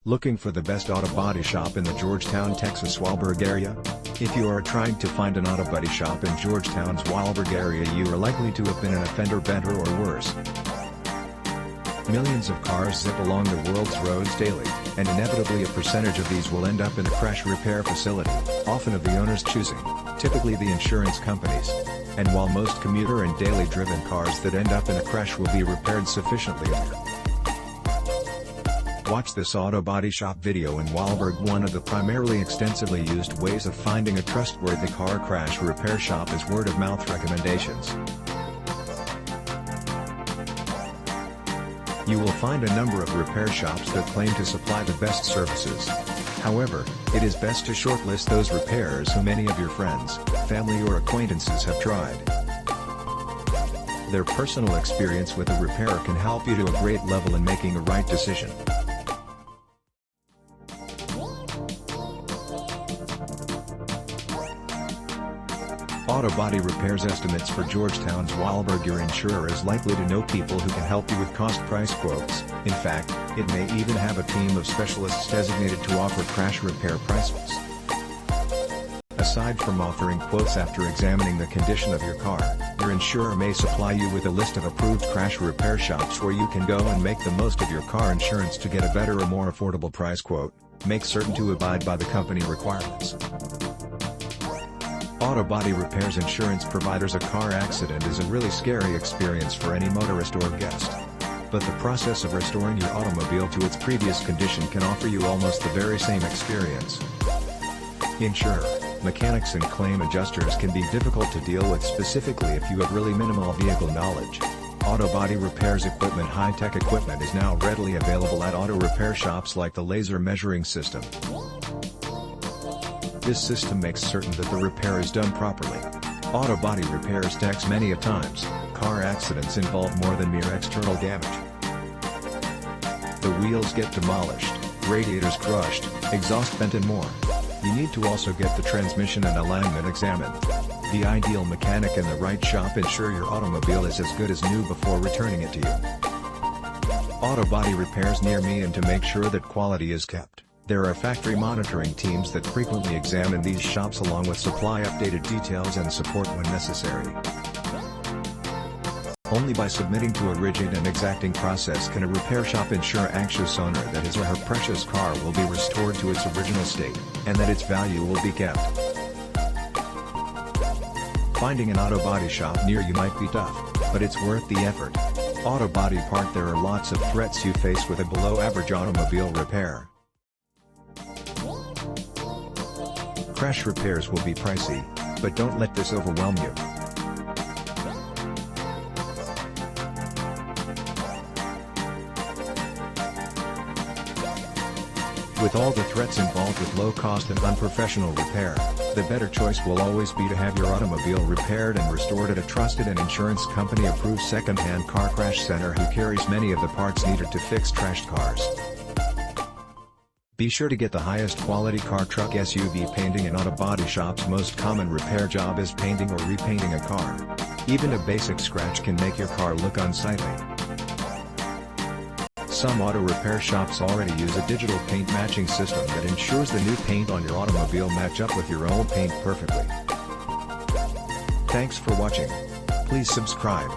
Looking for the best auto body shop in the Georgetown, Texas Walburg area? If you are trying to find an auto body shop in Georgetown's Walburg area, you are likely to have been an offender bender or worse. Millions of cars zip along the world's roads daily, and inevitably a percentage of these will end up in a crash repair facility, often of the owner's choosing, typically the insurance companies. And while most commuter and daily driven cars that end up in a crash will be repaired sufficiently, watch this auto body shop video in Walburg. One of the primarily extensively used ways of finding a trustworthy car crash repair shop is word-of-mouth recommendations. You will find a number of repair shops that claim to supply the best services. However, it is best to shortlist those repairers who many of your friends, family or acquaintances have tried. Their personal experience with a repairer can help you to a great level in making a right decision. Auto body repairs estimates for Georgetown's Walburg. Your insurer is likely to know people who can help you with cost-price quotes. In fact, it may even have a team of specialists designated to offer crash repair prices. Aside from offering quotes after examining the condition of your car, your insurer may supply you with a list of approved crash repair shops where you can go and make the most of your car insurance to get a better or more affordable price quote. Make certain to abide by the company requirements. Auto body repairs insurance providers. A car accident is a really scary experience for any motorist or guest. But the process of restoring your automobile to its previous condition can offer you almost the very same experience. Insurer, mechanics and claim adjusters can be difficult to deal with, specifically if you have really minimal vehicle knowledge. Auto body repairs equipment. High-tech equipment is now readily available at auto repair shops like the laser measuring system. This system makes certain that the repair is done properly. Auto body repairs takes many a times. Car accidents involve more than mere external damage. The wheels get demolished, radiators crushed, exhaust bent and more. You need to also get the transmission and alignment examined. The ideal mechanic and the right shop ensure your automobile is as good as new before returning it to you. Auto body repairs near me, and to make sure that quality is kept, there are factory monitoring teams that frequently examine these shops along with supply updated details and support when necessary. Only by submitting to a rigid and exacting process can a repair shop ensure anxious owner that his or her precious car will be restored to its original state, and that its value will be kept. Finding an auto body shop near you might be tough, but it's worth the effort. Auto body part. There are lots of threats you face with a below average automobile repair. Crash repairs will be pricey, but don't let this overwhelm you. With all the threats involved with low-cost and unprofessional repair, the better choice will always be to have your automobile repaired and restored at a trusted and insurance company-approved second-hand car crash center who carries many of the parts needed to fix trashed cars. Be sure to get the highest quality car, truck, SUV painting. In auto body shops, most common repair job is painting or repainting a car. Even a basic scratch can make your car look unsightly. Some auto repair shops already use a digital paint matching system that ensures the new paint on your automobile match up with your old paint perfectly. Thanks for watching. Please subscribe.